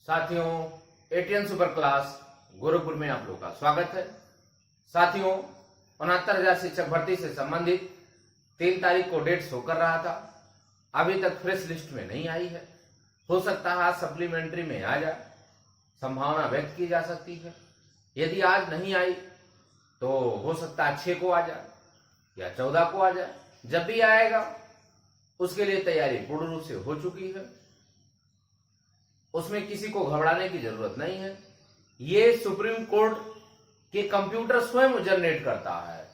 साथियों, ATN super class Gorakhpur में आप लोगों का स्वागत है। साथियों, 69,000 शिक्षक भर्ती से संबंधित 3 तारीख को डेट शो कर रहा था, अभी तक फ्रेश लिस्ट में नहीं आई है। हो सकता है आज सप्लीमेंट्री में आ जाए, संभावना व्यक्त की जा सकती है। यदि आज नहीं आई तो हो सकता है 6 को आ जाए या 14 को आ जाए। जब भी आएगा उसके लिए तैयारी पूर्ण रूप से हो चुकी है, उसमें किसी को घबराने की जरूरत नहीं है। ये सुप्रीम कोर्ट के कंप्यूटर स्वयं जनरेट करता है,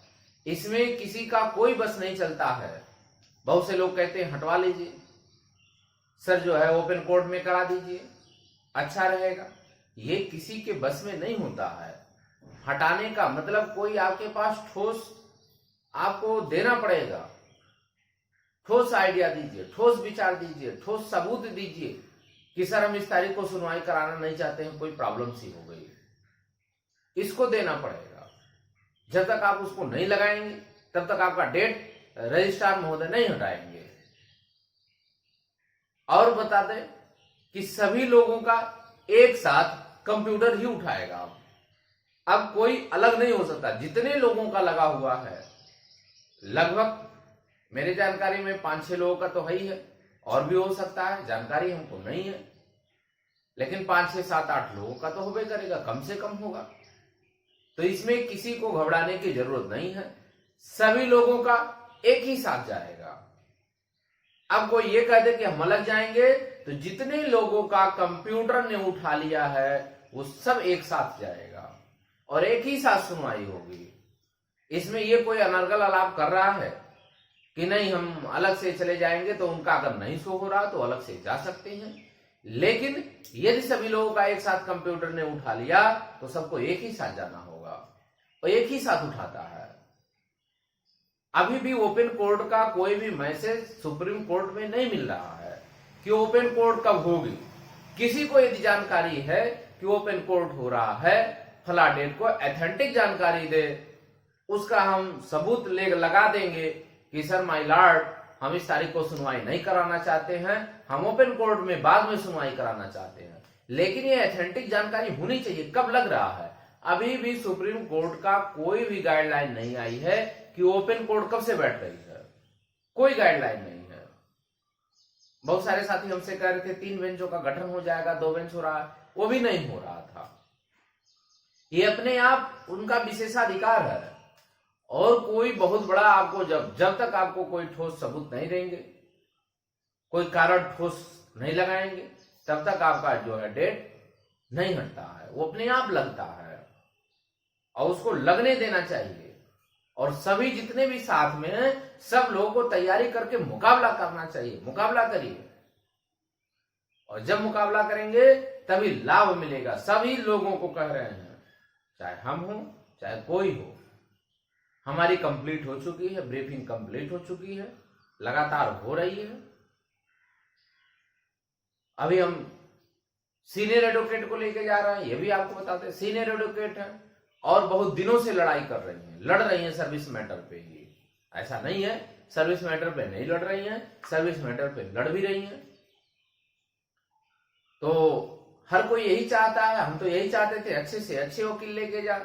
इसमें किसी का कोई बस नहीं चलता है। बहुत से लोग कहते हैं हटवा लीजिए सर, जो है ओपन कोर्ट में करा दीजिए, अच्छा रहेगा। ये किसी के बस में नहीं होता है। हटाने का मतलब कोई आपके पास ठोस आपको देना पड़ेगा, ठोस आइडिया दीजिए, ठोस विचार दीजिए, ठोस सबूत दीजिए कि सर हम इस तारीख को सुनवाई कराना नहीं चाहते हैं, कोई प्रॉब्लम सी हो गई, इसको देना पड़ेगा। जब तक आप उसको नहीं लगाएंगे तब तक आपका डेट रजिस्ट्रार महोदय नहीं हटाएंगे। और बता दें कि सभी लोगों का एक साथ कंप्यूटर ही उठाएगा। अब कोई अलग नहीं हो सकता। जितने लोगों का लगा हुआ है, लगभग मेरी जानकारी में 5-6 लोगों का तो है ही है, और भी हो सकता है, जानकारी हमको नहीं है, लेकिन 5-6-7-8 लोगों का तो होबे करेगा, कम से कम होगा। तो इसमें किसी को घबराने की जरूरत नहीं है, सभी लोगों का एक ही साथ जाएगा। अब कोई ये कह दे कि हम अलग जाएंगे, तो जितने लोगों का कंप्यूटर ने उठा लिया है वो सब एक साथ जाएगा और एक ही साथ सुनवाई होगी। इसमें ये कोई अनर्गल आलाप कर रहा है कि नहीं हम अलग से चले जाएंगे, तो उनका अगर नहीं शो हो रहा तो अलग से जा सकते हैं। लेकिन यदि सभी लोगों का एक साथ कंप्यूटर ने उठा लिया तो सबको एक ही साथ जाना होगा और एक ही साथ उठाता है। अभी भी ओपन कोर्ट का कोई भी मैसेज सुप्रीम कोर्ट में नहीं मिल रहा है कि ओपन कोर्ट कब होगी। किसी को यदि जानकारी है कि ओपन कोर्ट हो रहा है, फला डेट को ऑथेंटिक जानकारी दे, उसका हम सबूत लगा देंगे कि सर माय लॉर्ड, हम इस तारीख को सुनवाई नहीं कराना चाहते हैं, हम ओपन कोर्ट में बाद में सुनवाई कराना चाहते हैं। लेकिन ये ऑथेंटिक जानकारी होनी चाहिए। कब लग रहा है? अभी भी सुप्रीम कोर्ट का कोई भी गाइडलाइन नहीं आई है कि ओपन कोर्ट कब से बैठ रही है, कोई गाइडलाइन नहीं है। बहुत सारे साथी हमसे कह रहे थे 3 बेंचों का गठन हो जाएगा, 2 बेंच हो रहा है, वो भी नहीं हो रहा था। ये अपने आप उनका विशेषाधिकार है, और कोई बहुत बड़ा आपको जब तक आपको कोई ठोस सबूत नहीं देंगे, कोई कारण ठोस नहीं लगाएंगे, तब तक आपका जो है डेट नहीं हटता है, वो अपने आप लगता है और उसको लगने देना चाहिए। और सभी जितने भी साथ में हैं, सब लोगों को तैयारी करके मुकाबला करना चाहिए। मुकाबला करिए, और जब मुकाबला करेंगे तभी लाभ मिलेगा। सभी लोगों को कह रहे हैं, चाहे हम हो चाहे कोई हो, हमारी कंप्लीट हो चुकी है, ब्रीफिंग कंप्लीट हो चुकी है, लगातार हो रही है। अभी हम सीनियर एडवोकेट को लेके जा रहे हैं, ये भी आपको बताते हैं। सीनियर एडवोकेट है और बहुत दिनों से लड़ाई कर रही हैं, लड़ रही हैं सर्विस मैटर पे ही। ऐसा नहीं है सर्विस मैटर पे नहीं लड़ रही हैं, सर्विस मैटर पे लड़ भी रही हैं। तो हर कोई यही चाहता है, हम तो यही चाहते थे अच्छे से अच्छे वकील लेके जा,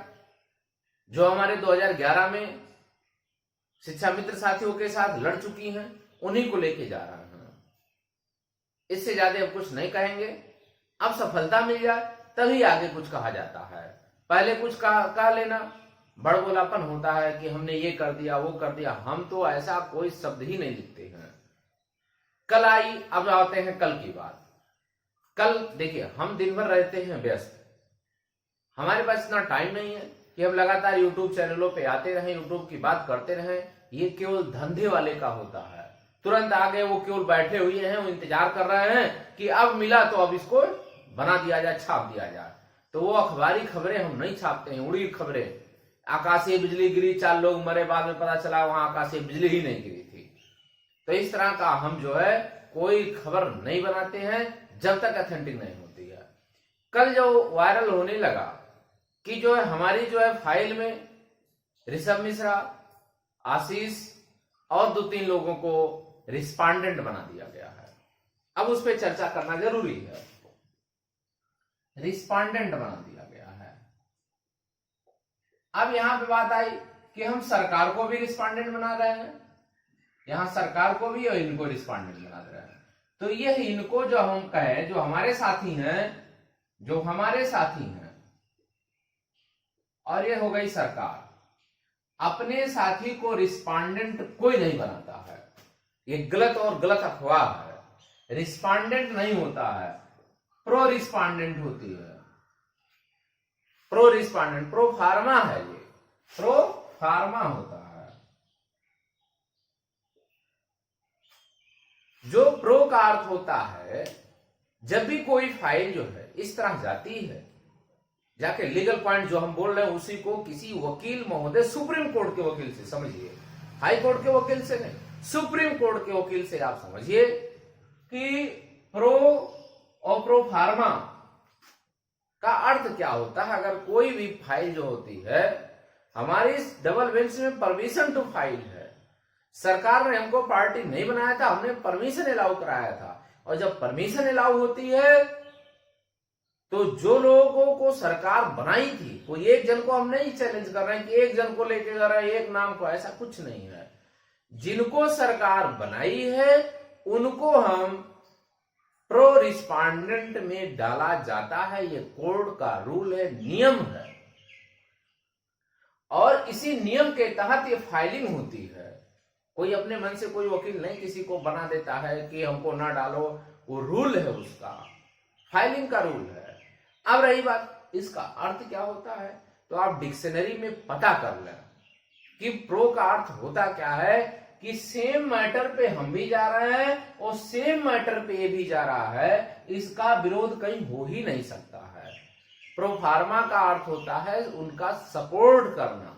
जो हमारे 2011 में शिक्षा मित्र साथियों के साथ लड़ चुकी हैं, उन्हीं को लेके जा रहे हैं। इससे ज्यादा अब कुछ नहीं कहेंगे। अब सफलता मिल जाए तभी आगे कुछ कहा जाता है। पहले कुछ कह लेना बड़बोलापन होता है कि हमने ये कर दिया वो कर दिया। हम तो ऐसा कोई शब्द ही नहीं लिखते हैं। कल आई, अब आते हैं कल की बात। कल देखिए, हम दिन भर रहते हैं व्यस्त, हमारे पास इतना टाइम नहीं है कि हम लगातार यूट्यूब चैनलों पे आते रहें, यूट्यूब की बात करते रहें। ये केवल धंधे वाले का होता है। तुरंत आगे वो केवल बैठे हुए हैं, वो इंतजार कर रहे हैं कि अब मिला तो अब इसको बना दिया जाए, छाप दिया जाए। तो वो अखबारी खबरें हम नहीं छापते हैं, उड़ी खबरें। आकाशीय बिजली गिरी, 4 लोग मरे, बाद में पता चला वहां आकाशीय बिजली ही नहीं गिरी थी। तो इस तरह का हम जो है कोई खबर नहीं बनाते हैं जब तक ऑथेंटिक नहीं होती है। कल जो वायरल होने लगा कि जो है हमारी जो है फाइल में ऋषभ मिश्रा, आशीष और 2-3 लोगों को रिस्पांडेंट बना दिया गया है, अब उस पर चर्चा करना जरूरी है। रिस्पोंडेंट बना दिया गया है। अब यहां पे बात आई कि हम सरकार को भी रिस्पोंडेंट बना रहे हैं, यहां सरकार को भी और इनको रिस्पोंडेंट बना रहे हैं। तो यह इनको जो हम कहें, जो हमारे साथी हैं, और ये हो गई सरकार, अपने साथी को रिस्पोंडेंट कोई नहीं बनाता है। ये गलत और गलत अफवाह है। रिस्पोंडेंट नहीं होता है, प्रो रिस्पोंडेंट होती है। प्रो रिस्पोंडेंट, प्रो फार्मा है, ये प्रो फार्मा होता है। जो प्रो का अर्थ होता है, जब भी कोई फाइल जो है इस तरह जाती है, जाके लीगल पॉइंट जो हम बोल रहे हैं उसी को किसी वकील महोदय, सुप्रीम कोर्ट के वकील से, समझिए हाई कोर्ट के वकील से नहीं, सुप्रीम कोर्ट के वकील से आप समझिए कि प्रो और प्रो फार्मा का अर्थ क्या होता है। अगर कोई भी फाइल जो होती है, हमारी डबल बेंच में परमिशन टू फाइल है, सरकार ने हमको पार्टी नहीं बनाया था, हमने परमिशन अलाउ कराया था। और जब परमिशन अलाउ होती है तो जो लोगों को सरकार बनाई थी, कोई एक जन को हम नहीं चैलेंज कर रहे हैं कि एक जन को लेके जा रहे हैं, एक नाम को, ऐसा कुछ नहीं है। जिनको सरकार बनाई है उनको हम प्रो रिस्पोंडेंट में डाला जाता है। ये कोर्ट का रूल है, नियम है, और इसी नियम के तहत ये फाइलिंग होती है। कोई अपने मन से कोई वकील नहीं किसी को बना देता है कि हमको ना डालो, वो रूल है, उसका फाइलिंग का रूल है। अब रही बात इसका अर्थ क्या होता है, तो आप डिक्शनरी में पता कर लें कि प्रो का अर्थ होता क्या है, कि सेम मैटर पे हम भी जा रहे हैं और सेम मैटर पे ये भी जा रहा है, इसका विरोध कहीं हो ही नहीं सकता है। प्रो फार्मा का अर्थ होता है उनका सपोर्ट करना,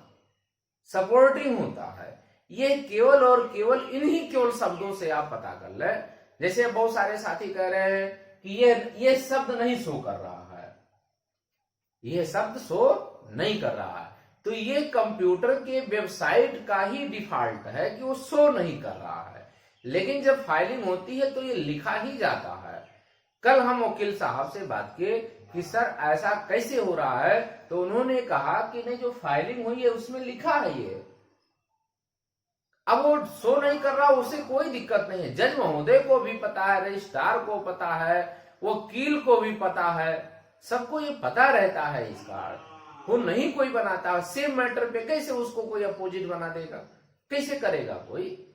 सपोर्टिंग होता है। ये केवल और केवल इन्हीं केवल शब्दों से आप पता कर लें। जैसे बहुत सारे साथी कह रहे हैं कि ये शब्द नहीं शो कर रहा है, ये शब्द शो नहीं कर रहा है, तो ये कंप्यूटर के वेबसाइट का ही डिफॉल्ट है कि वो शो नहीं कर रहा है। लेकिन जब फाइलिंग होती है तो ये लिखा ही जाता है। कल हम वकील साहब से बात किए कि सर ऐसा कैसे हो रहा है, तो उन्होंने कहा कि नहीं, जो फाइलिंग हुई है उसमें लिखा है ये। अब वो शो नहीं कर रहा, उसे कोई दिक्कत नहीं है। जज महोदय को भी पता है, रजिस्ट्रार को पता है, वकील को भी पता है, सबको ये पता रहता है इसका। वो नहीं कोई बनाता, सेम मैटर पे कैसे उसको कोई अपोजिट बना देगा, कैसे करेगा कोई।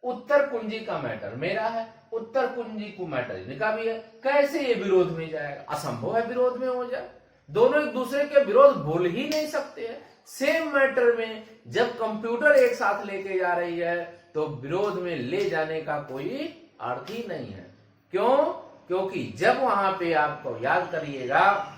उत्तर कुंजी का मैटर मेरा है, उत्तर कुंजी को मैटर इनका भी है, कैसे ये विरोध में जाएगा, असंभव है विरोध में हो जाए। दोनों एक दूसरे के विरोध बोल ही नहीं सकते हैं। सेम मैटर में जब कंप्यूटर एक साथ लेके जा रही है तो विरोध में ले जाने का कोई अर्थ ही नहीं है। क्यों? क्योंकि जब वहां पे आपको याद करिएगा,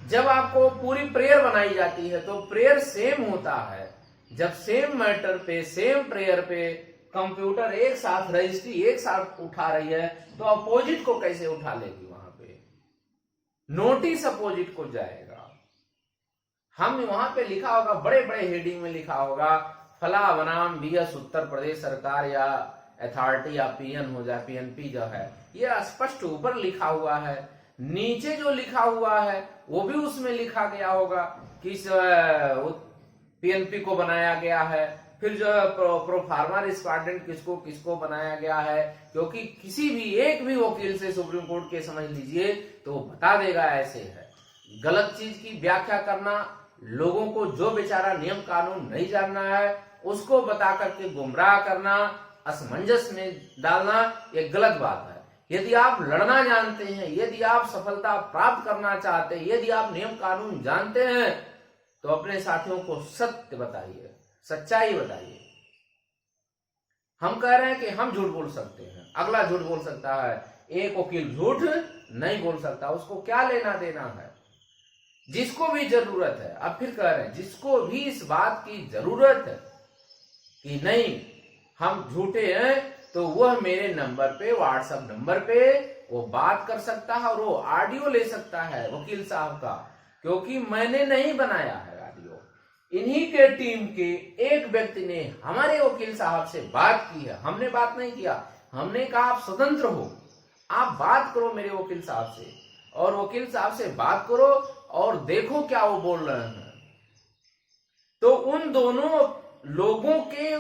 जब आपको पूरी प्रेयर बनाई जाती है तो प्रेयर सेम होता है। जब सेम मैटर पे, सेम प्रेयर पे कंप्यूटर एक साथ रजिस्ट्री एक साथ उठा रही है तो अपोजिट को कैसे उठा लेगी? वहां पे नोटिस अपोजिट को जाएगा। हम वहां पे लिखा होगा, बड़े बड़े हेडिंग में लिखा होगा, फला बनाम बीएस उत्तर प्रदेश सरकार या अथॉरिटी या पीएन हो जाए, पीएनपी जो है, ये स्पष्ट ऊपर लिखा हुआ है। नीचे जो लिखा हुआ है वो भी उसमें लिखा गया होगा कि पीएनपी को बनाया गया है, फिर जो प्रो फार्मा रिस्पोंडेंट किसको किसको बनाया गया है। क्योंकि किसी भी एक भी वकील से सुप्रीम कोर्ट के समझ लीजिए तो वो बता देगा ऐसे है। गलत चीज की व्याख्या करना, लोगों को जो बेचारा नियम कानून नहीं जानना है उसको बता करके गुमराह करना, असमंजस में डालना, ये गलत बात है। यदि आप लड़ना जानते हैं, यदि आप सफलता प्राप्त करना चाहते हैं, यदि आप नियम कानून जानते हैं तो अपने साथियों को सत्य बताइए, सच्चाई बताइए। हम कह रहे हैं कि हम झूठ बोल सकते हैं, अगला झूठ बोल सकता है, एक वकील झूठ नहीं बोल सकता, उसको क्या लेना देना है। जिसको भी जरूरत है, अब फिर कह रहे हैं, जिसको भी इस बात की जरूरत है कि नहीं हम झूठे हैं, तो वह मेरे नंबर पे, व्हाट्सएप नंबर पे वो बात कर सकता है और वो ऑडियो ले सकता है वकील साहब का, क्योंकि मैंने नहीं बनाया है ऑडियो। इन्हीं के टीम के एक व्यक्ति ने हमारे वकील साहब से बात की है, हमने बात नहीं किया। हमने कहा आप स्वतंत्र हो, आप बात करो मेरे वकील साहब से, और वकील साहब से बात करो और देखो क्या वो बोल रहे हैं। तो उन दोनों लोगों के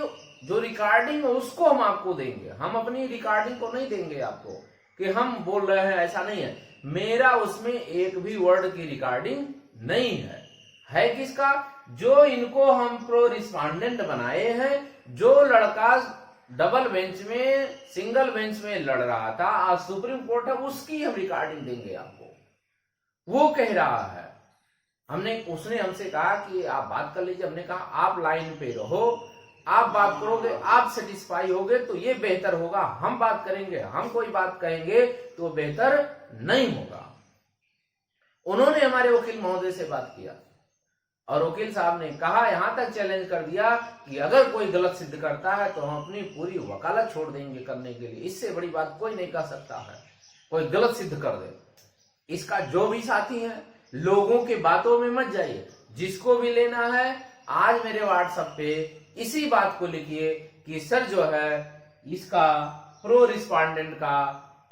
जो रिकॉर्डिंग है उसको हम आपको देंगे, हम अपनी रिकॉर्डिंग को नहीं देंगे आपको कि हम बोल रहे हैं, ऐसा नहीं है। मेरा उसमें एक भी वर्ड की रिकॉर्डिंग नहीं है किसका? जो इनको हम प्रो रिस्पॉन्डेंट बनाए हैं, जो लड़का डबल बेंच में सिंगल बेंच में लड़ रहा था, आज सुप्रीम कोर्ट है, उसकी हम रिकॉर्डिंग देंगे आपको। वो कह रहा है, उसने हमसे कहा कि आप बात कर लीजिए। हमने कहा आप लाइन पे रहो, आप बात करोगे, आप सेटिस्फाई होगे तो ये बेहतर होगा। हम बात करेंगे, हम कोई बात कहेंगे तो बेहतर नहीं होगा। उन्होंने हमारे वकील महोदय से बात किया और वकील साहब ने कहा, यहां तक चैलेंज कर दिया कि अगर कोई गलत सिद्ध करता है तो हम अपनी पूरी वकालत छोड़ देंगे करने के लिए। इससे बड़ी बात कोई नहीं कह सकता है, कोई गलत सिद्ध कर दे। इसका जो भी साथी है, लोगों के बातों में मत जाइए। जिसको भी लेना है आज मेरे व्हाट्सएप पे इसी बात को लिखिए कि सर जो है इसका प्रो रिस्पॉन्डेंट का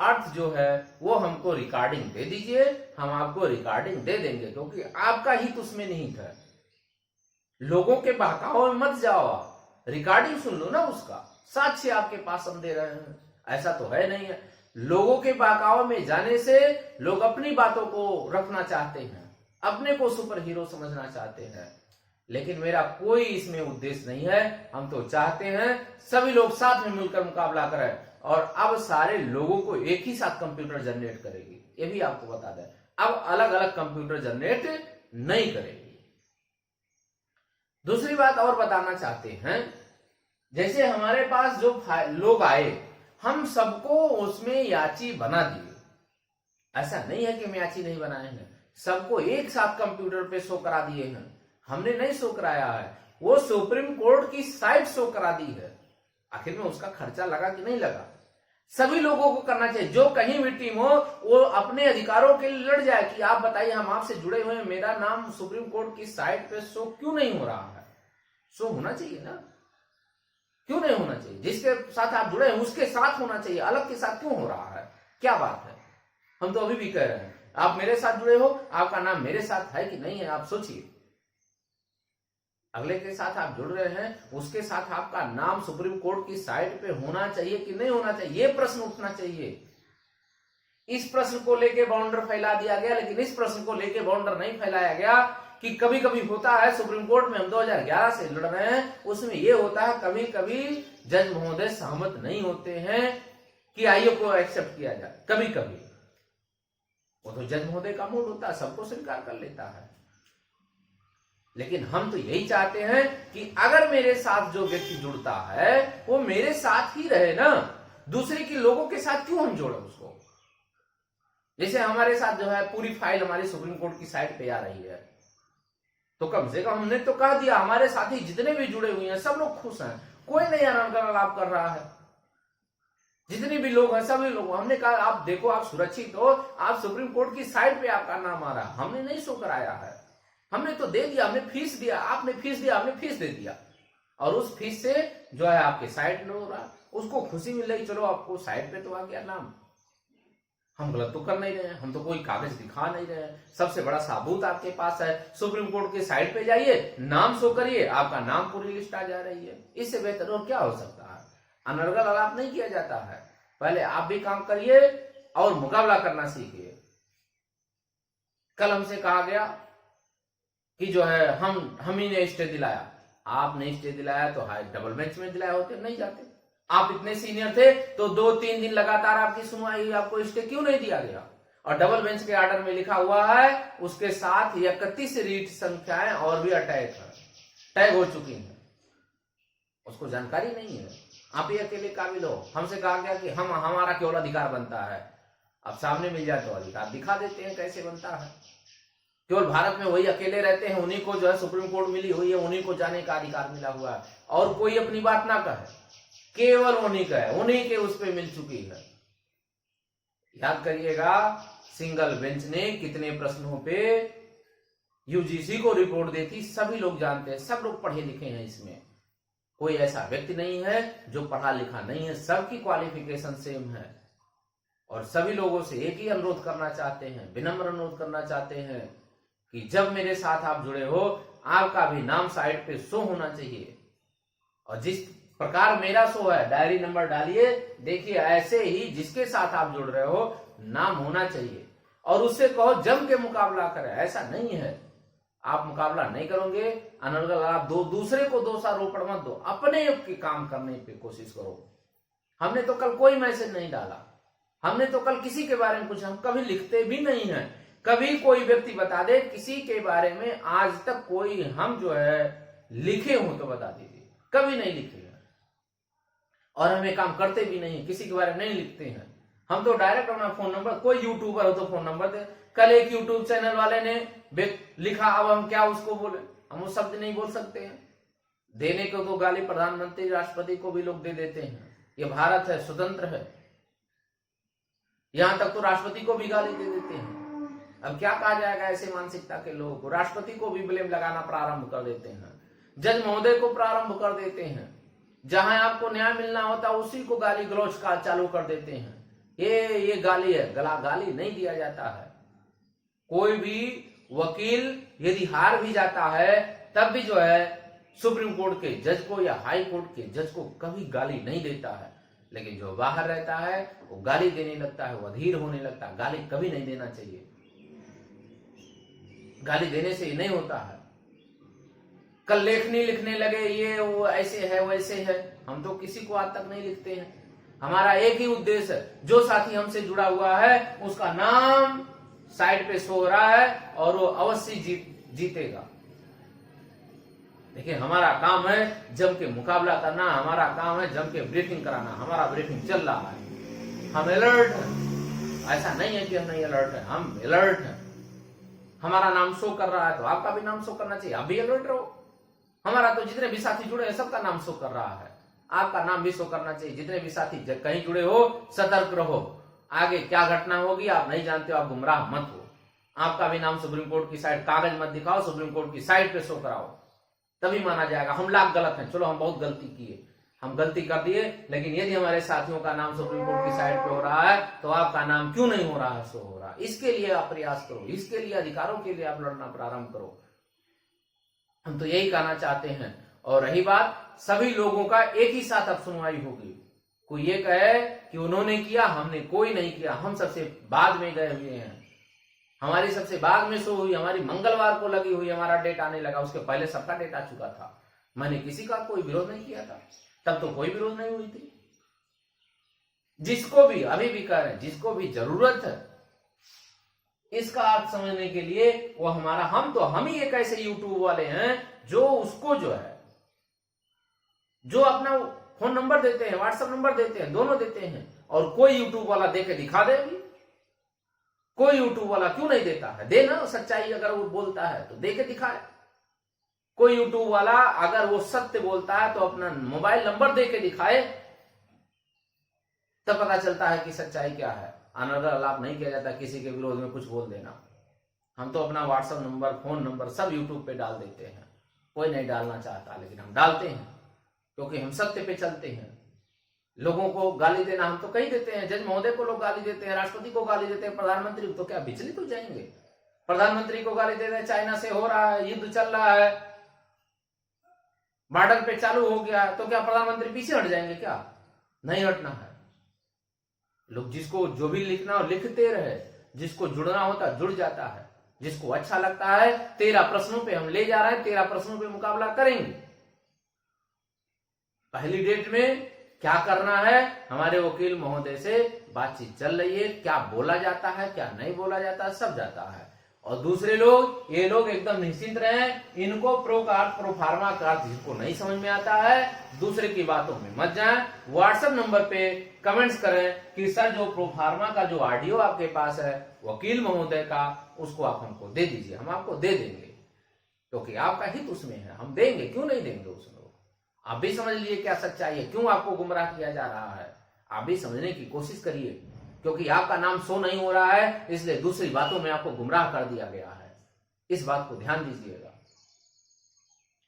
अर्थ जो है वो हमको रिकॉर्डिंग दे दीजिए, हम आपको रिकॉर्डिंग दे देंगे, क्योंकि आपका हित उसमें निहित है। लोगों के बहकाव में मत जाओ, रिकॉर्डिंग सुन लो ना उसका, साक्ष्य आपके पास हम दे रहे हैं। ऐसा तो है नहीं है। लोगों के बहकाव में जाने से लोग अपनी बातों को रखना चाहते हैं, अपने को सुपर हीरो समझना चाहते हैं, लेकिन मेरा कोई इसमें उद्देश्य नहीं है। हम तो चाहते हैं सभी लोग साथ में मिलकर मुकाबला करें, और अब सारे लोगों को एक ही साथ कंप्यूटर जनरेट करेगी, ये भी आपको बता दें। अब अलग अलग कंप्यूटर जनरेट नहीं करेगी। दूसरी बात और बताना चाहते हैं, जैसे हमारे पास जो लोग आए, हम सबको उसमें याची बना दिए। ऐसा नहीं है कि हम याची नहीं बनाए हैं, सबको एक साथ कंप्यूटर पे शो करा दिए हैं। हमने नहीं शो कराया है, वो सुप्रीम कोर्ट की साइट शो करा दी है। आखिर में उसका खर्चा लगा कि नहीं लगा? सभी लोगों को करना चाहिए। जो कहीं भी टीम हो वो अपने अधिकारों के लिए लड़ जाए कि आप बताइए, हम आपसे जुड़े हुए हैं, मेरा नाम सुप्रीम कोर्ट की साइट पे शो क्यों नहीं हो रहा है? शो होना चाहिए ना, क्यों नहीं होना चाहिए? जिसके साथ आप जुड़े हैं उसके साथ होना चाहिए, अलग के साथ क्यों हो रहा है? क्या बात है? हम तो अभी भी कह रहे हैं, आप मेरे साथ जुड़े हो, आपका नाम मेरे साथ है कि नहीं है? आप सोचिए, अगले के साथ आप जुड़ रहे हैं, उसके साथ आपका नाम सुप्रीम कोर्ट की साइट पे होना चाहिए कि नहीं होना चाहिए? ये प्रश्न उठना चाहिए। इस प्रश्न को लेके बाउंडर फैला दिया गया, लेकिन इस प्रश्न को लेके बाउंडर नहीं फैलाया गया कि कभी कभी होता है सुप्रीम कोर्ट में हम 2011 से लड़ रहे हैं, उसमें यह होता है कभी कभी जज महोदय सहमत नहीं होते हैं कि आईओ को एक्सेप्ट किया जाए। कभी कभी वो तो जज महोदय का मूड होता है, सबको स्वीकार कर लेता है। लेकिन हम तो यही चाहते हैं कि अगर मेरे साथ जो व्यक्ति जुड़ता है वो मेरे साथ ही रहे ना, दूसरे के लोगों के साथ क्यों हम जोड़े उसको? जैसे हमारे साथ जो है पूरी फाइल हमारी सुप्रीम कोर्ट की साइट पे आ रही है, तो कम से कम हमने तो कह दिया हमारे साथी जितने भी जुड़े हुए हैं सब लोग खुश हैं, कोई नहीं अनर्गल कर रहा है। जितने भी लोग हैं सभी लोग, हमने कहा आप देखो, आप सुरक्षित हो, आप सुप्रीम कोर्ट की साइट पे आपका नाम आ रहा है। हमने नहीं शो कराया है, हमने तो दे दिया, हमने फीस दिया, आपने फीस दिया, हमने फीस दे दिया, और उस फीस से जो है आपके साइट में हो रहा, उसको खुशी मिल रही, चलो आपको साइट पे तो आ गया नाम। हम गलत तो कर नहीं रहे हैं, हम तो कोई कागज दिखा नहीं रहे हैं। सबसे बड़ा सबूत आपके पास है, सुप्रीम कोर्ट के साइट पे जाइए, नाम शो करिए, आपका नाम पूरी लिस्ट आ जा रही है। इससे बेहतर और क्या हो सकता है? अनर्गल आलाप नहीं किया जाता है। पहले आप भी काम करिए और मुकाबला करना सीखिए। कल हमसे कहा गया कि जो है हम ही ने स्टे दिलाया। आपने स्टे दिलाया तो हाई डबल बेंच में दिलाया होते, नहीं जाते। आप इतने सीनियर थे तो 2-3 दिन लगातार आपकी सुनवाई, आपको स्टे क्यों नहीं दिया गया? और डबल बेंच के ऑर्डर में लिखा हुआ है उसके साथ 31 रीट संख्याएं और भी टैग हो चुकी हैं, उसको जानकारी नहीं है। आप ही अकेले काबिल हो। हमसे कहा गया कि हमारा केवल अधिकार बनता है। अब सामने मिल जाए तो अधिकार दिखा देते हैं कैसे बनता है। केवल भारत में वही अकेले रहते हैं, उन्हीं को जो है सुप्रीम कोर्ट मिली हुई है, उन्हीं को जाने का अधिकार मिला हुआ है, और कोई अपनी बात ना कहे, केवल उन्हीं का है, उन्हीं के उस पे मिल चुकी है। याद करिएगा सिंगल बेंच ने कितने प्रश्नों पे यूजीसी को रिपोर्ट दी थी, सभी लोग जानते हैं, सब लोग पढ़े लिखे हैं। इसमें कोई ऐसा व्यक्ति नहीं है जो पढ़ा लिखा नहीं है, सबकी क्वालिफिकेशन सेम है। और सभी लोगों से एक ही अनुरोध करना चाहते हैं, विनम्र अनुरोध करना चाहते हैं कि जब मेरे साथ आप जुड़े हो, आपका भी नाम साइट पे शो होना चाहिए। और जिस प्रकार मेरा शो है, डायरी नंबर डालिए, देखिए ऐसे ही जिसके साथ आप जुड़ रहे हो नाम होना चाहिए। और उससे कहो जम के मुकाबला करें। ऐसा नहीं है, आप मुकाबला नहीं करोगे, अनर्गल आप दूसरे को दोषारोपण मत दो, अपने के काम करने पे कोशिश करो। हमने तो कल कोई मैसेज नहीं डाला, हमने तो कल किसी के बारे में कुछ, हम कभी लिखते भी नहीं है। कभी कोई व्यक्ति बता दे किसी के बारे में आज तक कोई हम जो है लिखे हो तो बता दीजिए, कभी नहीं लिखे हैं। और हम ये काम करते भी नहीं, किसी के बारे में नहीं लिखते हैं। हम तो डायरेक्ट अपना फोन नंबर, कोई यूट्यूबर हो तो फोन नंबर दे। कल एक यूट्यूब चैनल वाले ने लिखा, अब हम क्या उसको बोले, हम वो शब्द नहीं बोल सकते हैं। देने को तो गाली प्रधानमंत्री राष्ट्रपति को भी लोग दे देते हैं। ये भारत है, स्वतंत्र है, यहां तक तो राष्ट्रपति को भी गाली दे देते हैं। अब क्या कहा जाएगा ऐसे मानसिकता के लोगों को। राष्ट्रपति को भी ब्लेम लगाना प्रारंभ कर देते हैं, जज महोदय को प्रारंभ कर देते हैं, जहां आपको न्याय मिलना होता है उसी को गाली गलौज का चालू कर देते हैं। ये गाली है, गाली नहीं दिया जाता है। कोई भी वकील यदि हार भी जाता है तब भी जो है सुप्रीम कोर्ट के जज को या हाई कोर्ट के जज को कभी गाली नहीं देता है। लेकिन जो बाहर रहता है वो गाली देने लगता है, वो अधीर होने लगता है। गाली कभी नहीं देना चाहिए, गाली देने से ही नहीं होता है। कल लेखनी लिखने लगे, ये वो ऐसे है वैसे है, हम तो किसी को आज तक नहीं लिखते हैं। हमारा एक ही उद्देश्य है, जो साथी हमसे जुड़ा हुआ है उसका नाम साइड पे शो हो रहा है और वो अवश्य जीतेगा। देखिए हमारा काम है जम के मुकाबला करना, हमारा काम है जम के ब्रीफिंग कराना। हमारा ब्रीफिंग चल रहा है, हम अलर्ट हैं। ऐसा नहीं है कि हम नहीं अलर्ट हैं, हम अलर्ट हैं। हमारा नाम शो कर रहा है तो आपका भी नाम शो करना चाहिए, आप भी अलर्ट रहो। हमारा तो जितने भी साथी जुड़े हैं सबका नाम शो कर रहा है, आपका नाम भी शो करना चाहिए। जितने भी साथी कहीं जुड़े हो सतर्क रहो, आगे क्या घटना होगी आप नहीं जानते हो, आप गुमराह मत हो। आपका भी नाम सुप्रीम कोर्ट की साइट, कागज मत दिखाओ, सुप्रीम कोर्ट की साइट पे शो कराओ, तभी माना जाएगा। हम लाख गलत हैं, चलो हम बहुत गलती किए, हम गलती कर दिए, लेकिन यदि हमारे साथियों का नाम सुप्रीम कोर्ट की साइट पे हो रहा है तो आपका नाम क्यों नहीं हो रहा है, शो हो रहा है। इसके लिए आप प्रयास करो, इसके लिए अधिकारों के लिए आप लड़ना प्रारंभ करो। हम तो यही कहना चाहते हैं। और रही बात, सभी लोगों का एक ही साथ अब सुनवाई होगी। कोई ये कहे कि उन्होंने किया हमने कोई नहीं किया, हम सबसे बाद में गए हुए हैं, हमारी सबसे बाद में शो हुई, हमारी मंगलवार को लगी हुई, हमारा डेट आने लगा, उसके पहले सबका डेट आ चुका था। मैंने किसी का कोई विरोध नहीं किया था, तब तो कोई विरोध नहीं हुई थी। जिसको भी, अभी भी कह रहे हैं, जिसको भी जरूरत है इसका आप समझने के लिए, वो हमारा, हम ही एक ऐसे यूट्यूब वाले हैं जो उसको जो है, जो अपना फोन नंबर देते हैं, व्हाट्सएप नंबर देते हैं, दोनों देते हैं। और कोई यूट्यूब वाला दे के दिखा दे अभी, कोई यूट्यूब वाला क्यों नहीं देता है, देना सच्चाई, अगर वो बोलता है तो दे के दिखाए। कोई यूट्यूब वाला अगर वो सत्य बोलता है तो अपना मोबाइल नंबर दे के दिखाए, तब पता चलता है कि सच्चाई क्या है। अनर्गल लाभ नहीं किया जाता किसी के विरोध में कुछ बोल देना। हम तो अपना व्हाट्सएप नंबर, फोन नंबर सब यूट्यूब पे डाल देते हैं। कोई नहीं डालना चाहता लेकिन हम डालते हैं, क्योंकि हम सत्य पे चलते हैं। लोगों को गाली देना हम तो कहीं देते हैं, जज महोदय को लोग गाली देते हैं, राष्ट्रपति को गाली देते हैं, प्रधानमंत्री तो क्या विचलित हो जाएंगे। प्रधानमंत्री को गाली देते हैं, चाइना से हो रहा है, युद्ध चल रहा है, बॉर्डर पे चालू हो गया, तो क्या प्रधानमंत्री पीछे हट जाएंगे? क्या नहीं हटना है। लोग जिसको जो भी लिखना हो लिखते रहे, जिसको जुड़ना होता जुड़ जाता है, जिसको अच्छा लगता है। 13 प्रश्नों पे हम ले जा रहे हैं, 13 प्रश्नों पे मुकाबला करेंगे। पहली डेट में क्या करना है, हमारे वकील महोदय से बातचीत चल रही है, क्या बोला जाता है क्या नहीं बोला जाता है सब जाता है। और दूसरे लोग, ये लोग एकदम निश्चिंत रहे, इनको प्रो का अर्थ, प्रो फार्मा का अर्थ जिसको नहीं समझ में आता है दूसरे की बातों में मत जाएं। व्हाट्सएप नंबर पे कमेंट्स करें कि सर जो प्रो फार्मा का जो ऑडियो आपके पास है वकील महोदय का, उसको आप हमको दे दीजिए, हम आपको दे देंगे, क्योंकि आपका हित उसमें है, हम देंगे, क्यों नहीं देंगे उसमें। आप भी समझ लीजिए क्या सच्चाई है, क्यों आपको गुमराह किया जा रहा है, आप भी समझने की कोशिश करिए। क्योंकि आपका नाम शो नहीं हो रहा है, इसलिए दूसरी बातों में आपको गुमराह कर दिया गया है। इस बात को ध्यान दीजिएगा।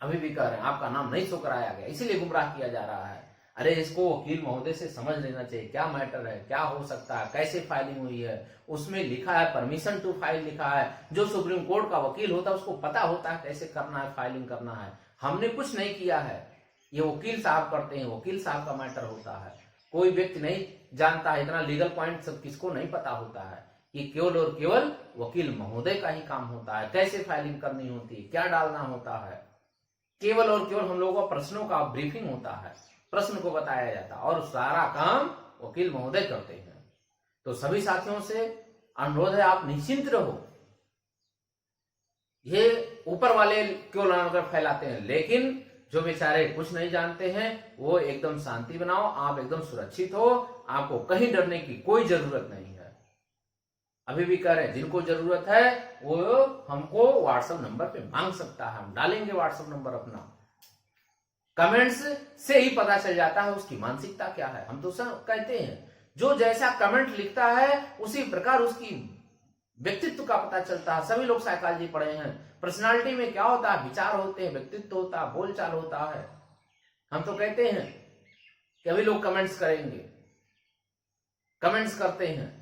अभी भी कह रहे हैं आपका नाम नहीं शो कराया गया, इसीलिए गुमराह किया जा रहा है। अरे इसको वकील महोदय से समझ लेना चाहिए, क्या मैटर है, क्या हो सकता है, कैसे फाइलिंग हुई है, उसमें लिखा है परमिशन टू फाइल लिखा है। जो सुप्रीम कोर्ट का वकील होता है उसको पता होता है कैसे करना है, फाइलिंग करना है। हमने कुछ नहीं किया है, ये वकील साहब करते हैं, वकील साहब का मैटर होता है। कोई व्यक्ति नहीं जानता है, इतना लीगल पॉइंट सब किसको नहीं पता होता है। ये केवल और केवल वकील महोदय का ही काम होता है, कैसे फाइलिंग करनी होती है, क्या डालना होता है। केवल और केवल हम लोगों का प्रश्नों का ब्रीफिंग होता है, प्रश्न को बताया जाता है और सारा काम वकील महोदय करते हैं। तो सभी साथियों से अनुरोध है, आप निश्चिंत रहो। ये ऊपर वाले क्यों लाकर फैलाते हैं, लेकिन जो बेचारे कुछ नहीं जानते हैं वो एकदम शांति बनाओ, आप एकदम सुरक्षित हो, आपको कहीं डरने की कोई जरूरत नहीं है। अभी भी कह रहे हैं, जिनको जरूरत है वो हमको व्हाट्सएप नंबर पे मांग सकता है, हम डालेंगे व्हाट्सएप नंबर अपना। कमेंट्स से ही पता चल जाता है उसकी मानसिकता क्या है। हम तो सब कहते हैं जो जैसा कमेंट लिखता है उसी प्रकार उसकी व्यक्तित्व का पता चलता है। सभी लोग साइकोलॉजी पढ़े हैं, पर्सनालिटी में क्या होता है, विचार होते हैं, व्यक्तित्व होता है, बोलचाल होता है। हम तो कहते हैं कि अभी लोग कमेंट्स करेंगे, कमेंट्स करते हैं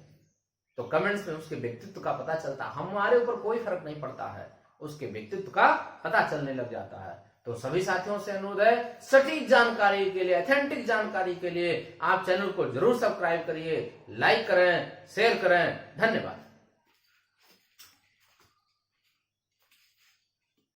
तो कमेंट्स में उसके व्यक्तित्व का पता चलता है। हमारे ऊपर कोई फर्क नहीं पड़ता है, उसके व्यक्तित्व का पता चलने लग जाता है। तो सभी साथियों से अनुरोध है, सटीक जानकारी के लिए, ऑथेंटिक जानकारी के लिए आप चैनल को जरूर सब्सक्राइब करिए, लाइक करें, शेयर करें। धन्यवाद।